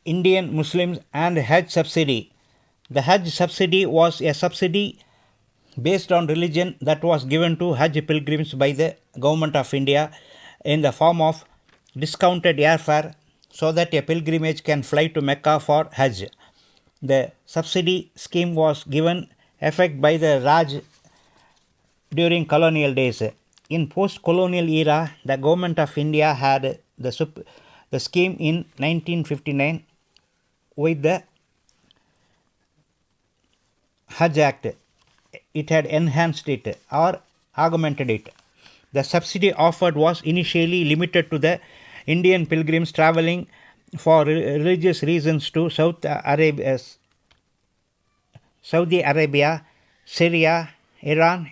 Indian Muslims and Hajj subsidy. The Hajj subsidy was a subsidy based on religion that was given to Hajj pilgrims by the government of India in the form of discounted airfare so that a pilgrimage can fly to Mecca for Hajj. The subsidy scheme was given effect by the Raj during colonial days. In post-colonial era, the government of India had the scheme in 1959 with the Hajj Act. It had enhanced it or augmented it. The subsidy offered was initially limited to the Indian pilgrims traveling for religious reasons to Saudi Arabia, Syria, Iran,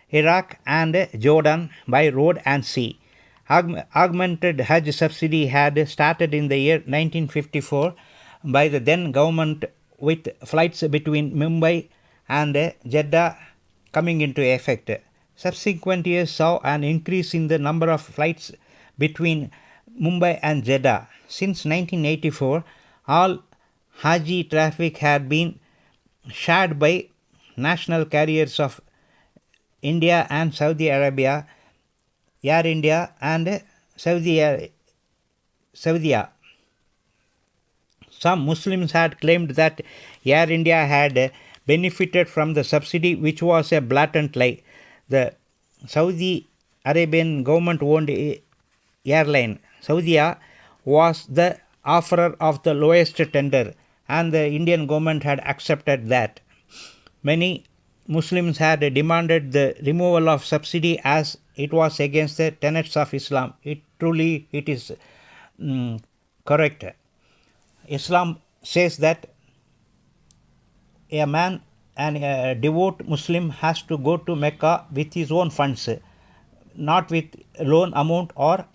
Iraq and Jordan by road and sea. Augmented Hajj subsidy had started in the year 1954 by the then government with flights between Mumbai and Jeddah coming into effect. Subsequent years saw an increase in the number of flights between Mumbai and Jeddah. Since 1984, all Haji traffic had been shared by national carriers of India and Saudi Arabia, Air India and Saudia. Some Muslims had claimed that Air India had benefited from the subsidy, which was a blatant lie. The Saudi Arabian government-owned airline, Saudia, was the offerer of the lowest tender, and the Indian government had accepted that. Many Muslims had demanded the removal of subsidy as it was against the tenets of Islam. It is correct. Islam says that a man and a devout Muslim has to go to Mecca with his own funds, not with loan amount or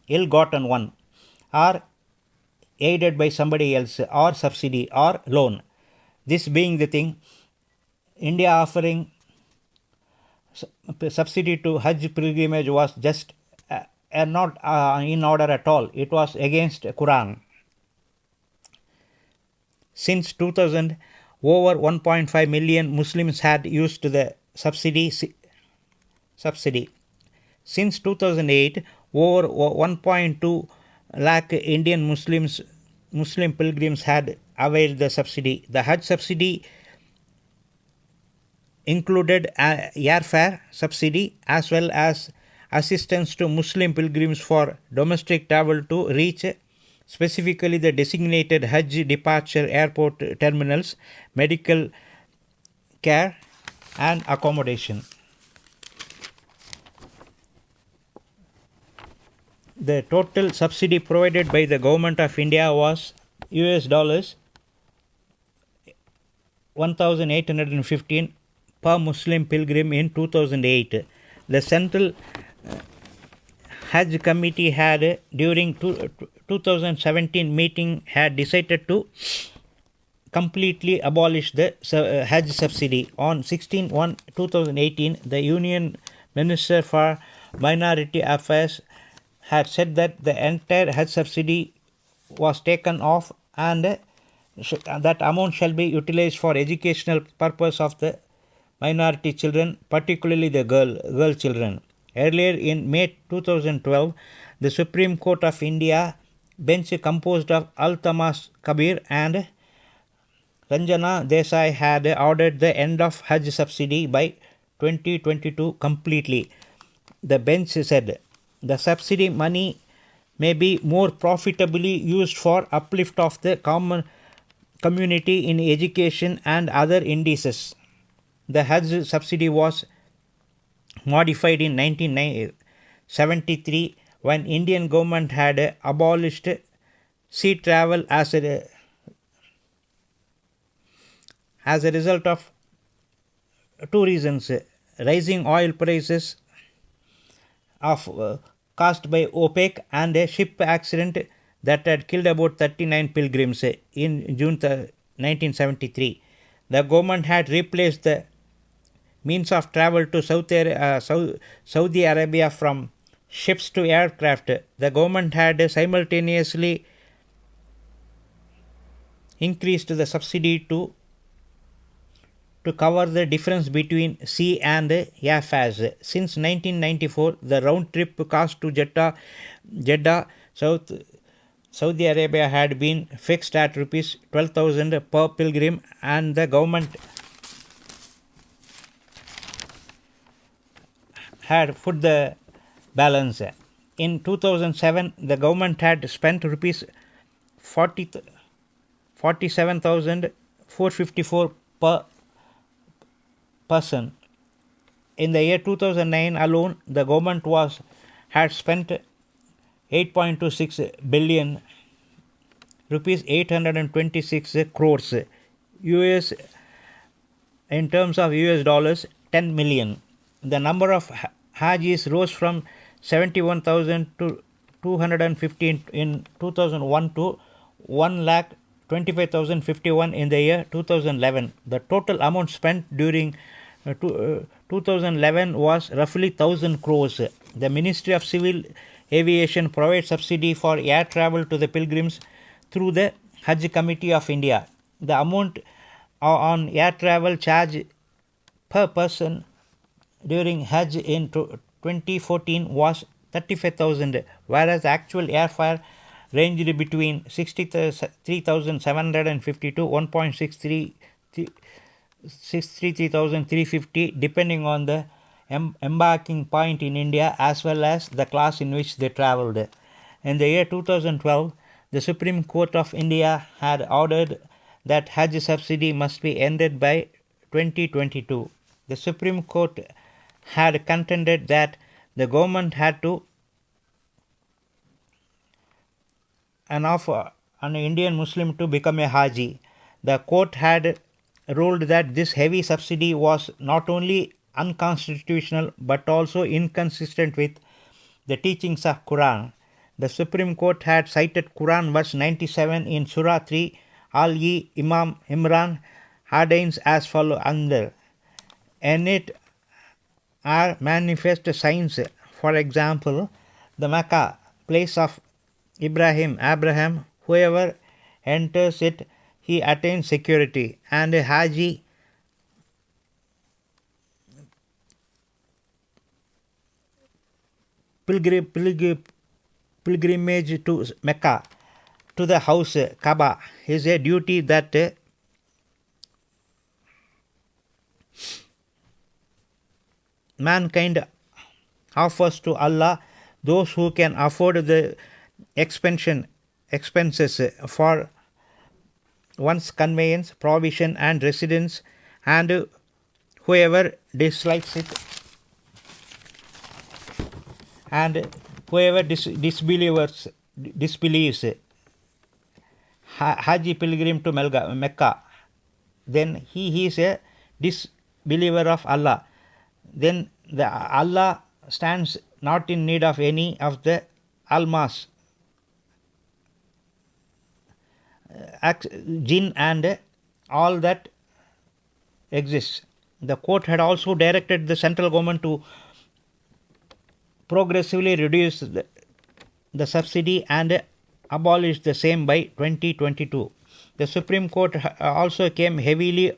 ill-gotten one, or aided by somebody else, or subsidy or loan. This being the thing, India offering subsidy to Hajj pilgrimage was just not in order at all. It was against Quran. Since 2000, over 1.5 million Muslims had used the subsidy. Since 2008, over 1.2 lakh Indian Muslim pilgrims had availed the subsidy. The Hajj subsidy included airfare subsidy as well as assistance to Muslim pilgrims for domestic travel to reach specifically the designated Hajj departure airport terminals, medical care and accommodation. The total subsidy provided by the government of India was $1,815 per Muslim pilgrim in 2008. The Central Hajj Committee had during 2017 meeting had decided to completely abolish the Hajj subsidy. On 16/1/2018, the Union Minister for Minority Affairs had said that the entire Hajj subsidy was taken off and that amount shall be utilized for educational purpose of the minority children, particularly the girl children. Earlier in May 2012, the Supreme Court of India bench composed of Al-Tamas Kabir and Ranjana Desai had ordered the end of Hajj subsidy by 2022 completely. The bench said the subsidy money may be more profitably used for uplift of the common community in education and other indices. The Hajj subsidy was modified in 1973 when Indian government had abolished sea travel as a result of two reasons: rising oil prices caused by OPEC and a ship accident that had killed about 39 pilgrims in June 1973. The government had replaced the means of travel to Saudi Arabia from ships to aircraft. The government had simultaneously increased the subsidy to cover the difference between sea and air fares. Since 1994, the round trip cost to Jeddah, Saudi Arabia had been fixed at rupees 12,000 per pilgrim, and the government had put the balance. In 2007, the government had spent rupees 47,454 per person. In the year 2009 alone, the government had spent 8.26 billion rupees, 826 crores US, in terms of US dollars 10 million. The number of Hajis rose from 71,000 to 215 in 2001 to 1,25,051 in the year 2011. The total amount spent during 2011 was roughly 1,000 crores. The Ministry of Civil Aviation provides subsidy for air travel to the pilgrims through the Hajj Committee of India. The amount on air travel charge per person during Hajj in 2014 was 35,000, whereas the actual airfare ranged between 63,750 to 1,63,350 depending on the embarking point in India as well as the class in which they travelled. In the year 2012, the Supreme Court of India had ordered that Hajj subsidy must be ended by 2022. The Supreme Court had contended that the government had to offer an Indian Muslim to become a Haji. The court had ruled that this heavy subsidy was not only unconstitutional but also inconsistent with the teachings of Quran. The Supreme Court had cited Quran verse 97 in Surah 3, Al ye Imam Imran ordains as follows under. In it are manifest signs, for example, the Mecca, place of Abraham, whoever enters it, he attains security, and a Haji pilgrimage to Mecca, to the house Kaaba, is a duty that mankind offers to Allah. Those who can afford the expenses for one's conveyance, provision and residence, and whoever dislikes it and whoever disbelieves Haji pilgrim to Mecca, then he is a disbeliever of Allah. Then the Allah stands not in need of any of the almas, jinn and all that exists. The court had also directed the central government to progressively reduce the subsidy and abolish the same by 2022. The Supreme Court also came heavily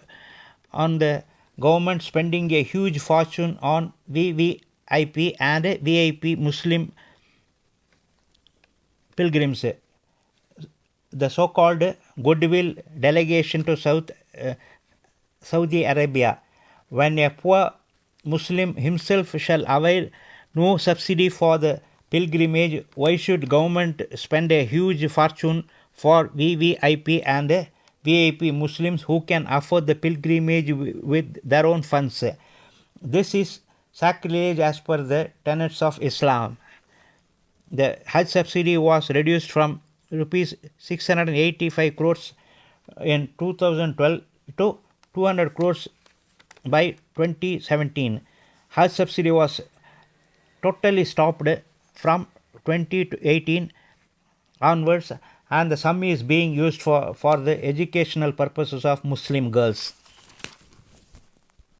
on the government spending a huge fortune on VVIP and VIP Muslim pilgrims. The so-called goodwill delegation to Saudi Arabia. When a poor Muslim himself shall avail no subsidy for the pilgrimage, why should government spend a huge fortune for VVIP and VIP Muslims who can afford the pilgrimage with their own funds? This is sacrilege as per the tenets of Islam. The Hajj subsidy was reduced from rupees 685 crores in 2012 to 200 crores by 2017. Hajj subsidy was totally stopped from 2018 onwards, and the sum is being used for the educational purposes of Muslim girls.